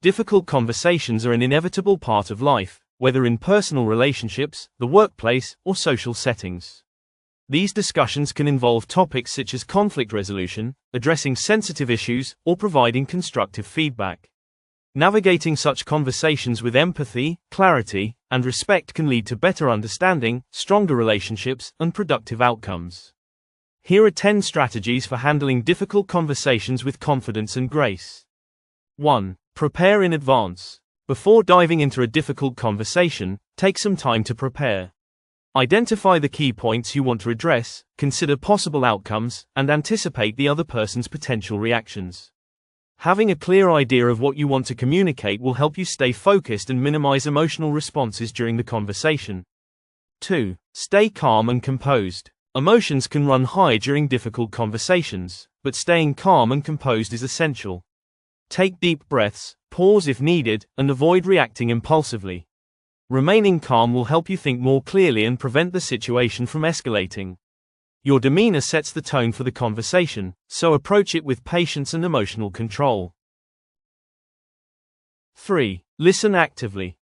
Difficult conversations are an inevitable part of life, whether in personal relationships, the workplace, or social settings. These discussions can involve topics such as conflict resolution, addressing sensitive issues, or providing constructive feedback. Navigating such conversations with empathy, clarity, and respect can lead to better understanding, stronger relationships, and productive outcomes. Here are 10 strategies for handling difficult conversations with confidence and grace. 1. Prepare in advance. Before diving into a difficult conversation, take some time to prepare. Identify the key points you want to address, consider possible outcomes, and anticipate the other person's potential reactions. Having a clear idea of what you want to communicate will help you stay focused and minimize emotional responses during the conversation. 2. Stay calm and composed. Emotions can run high during difficult conversations, but staying calm and composed is essential. Take deep breaths, pause if needed, and avoid reacting impulsively. Remaining calm will help you think more clearly and prevent the situation from escalating. Your demeanor sets the tone for the conversation, so approach it with patience and emotional control. 3. Listen actively.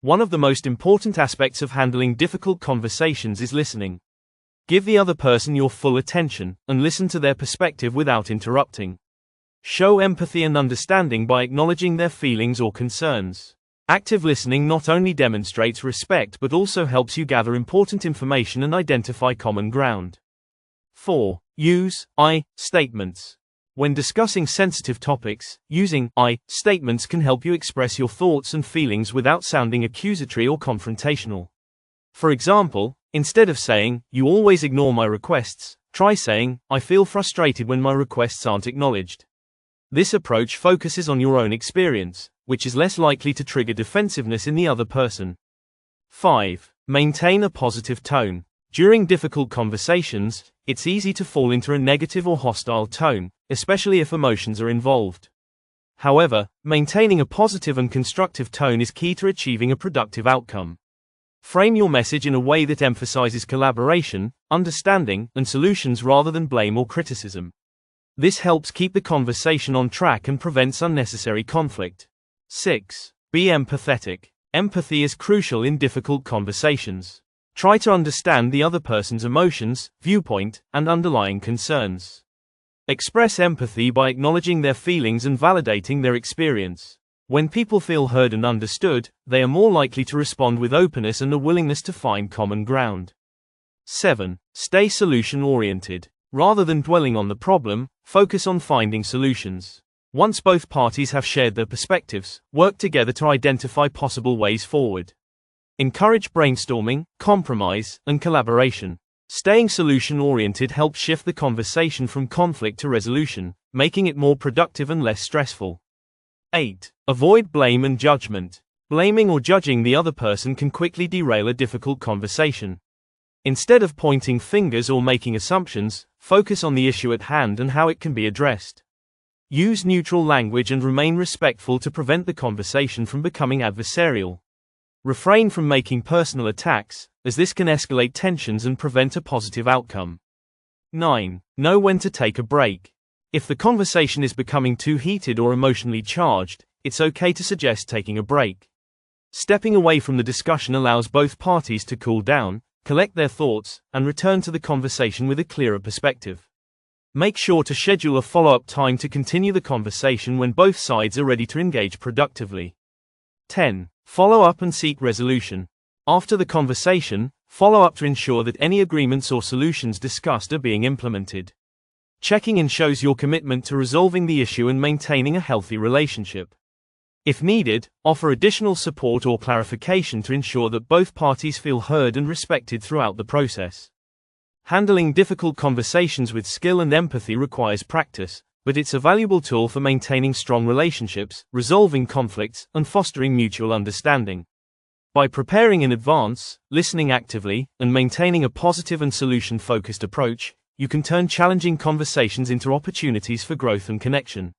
One of the most important aspects of handling difficult conversations is listening. Give the other person your full attention, and listen to their perspective without interrupting. Show empathy and understanding by acknowledging their feelings or concerns. Active listening not only demonstrates respect but also helps you gather important information and identify common ground. 4. Use I statements. When discussing sensitive topics, using I statements can help you express your thoughts and feelings without sounding accusatory or confrontational. For example, instead of saying, "You always ignore my requests," try saying, "I feel frustrated when my requests aren't acknowledged." This approach focuses on your own experience, which is less likely to trigger defensiveness in the other person. 5. Maintain a positive tone. During difficult conversations, it's easy to fall into a negative or hostile tone, especially if emotions are involved. However, maintaining a positive and constructive tone is key to achieving a productive outcome. Frame your message in a way that emphasizes collaboration, understanding, and solutions rather than blame or criticism. This helps keep the conversation on track and prevents unnecessary conflict. 6. Be empathetic. Empathy is crucial in difficult conversations. Try to understand the other person's emotions, viewpoint, and underlying concerns. Express empathy by acknowledging their feelings and validating their experience. When people feel heard and understood, they are more likely to respond with openness and a willingness to find common ground. 7. Stay solution-oriented. Rather than dwelling on the problem, focus on finding solutions. Once both parties have shared their perspectives, work together to identify possible ways forward. Encourage brainstorming, compromise, and collaboration. Staying solution-oriented helps shift the conversation from conflict to resolution, making it more productive and less stressful. 8. Avoid blame and judgment. Blaming or judging the other person can quickly derail a difficult conversation. Instead of pointing fingers or making assumptions, focus on the issue at hand and how it can be addressed. Use neutral language and remain respectful to prevent the conversation from becoming adversarial. Refrain from making personal attacks, as this can escalate tensions and prevent a positive outcome. 9. Know when to take a break. If the conversation is becoming too heated or emotionally charged, it's okay to suggest taking a break. Stepping away from the discussion allows both parties to cool down, collect their thoughts, and return to the conversation with a clearer perspective. Make sure to schedule a follow-up time to continue the conversation when both sides are ready to engage productively. 10. Follow up and seek resolution. After the conversation, follow up to ensure that any agreements or solutions discussed are being implemented. Checking in shows your commitment to resolving the issue and maintaining a healthy relationship. If needed, offer additional support or clarification to ensure that both parties feel heard and respected throughout the process. Handling difficult conversations with skill and empathy requires practice, but it's a valuable tool for maintaining strong relationships, resolving conflicts, and fostering mutual understanding. By preparing in advance, listening actively, and maintaining a positive and solution-focused approach, you can turn challenging conversations into opportunities for growth and connection.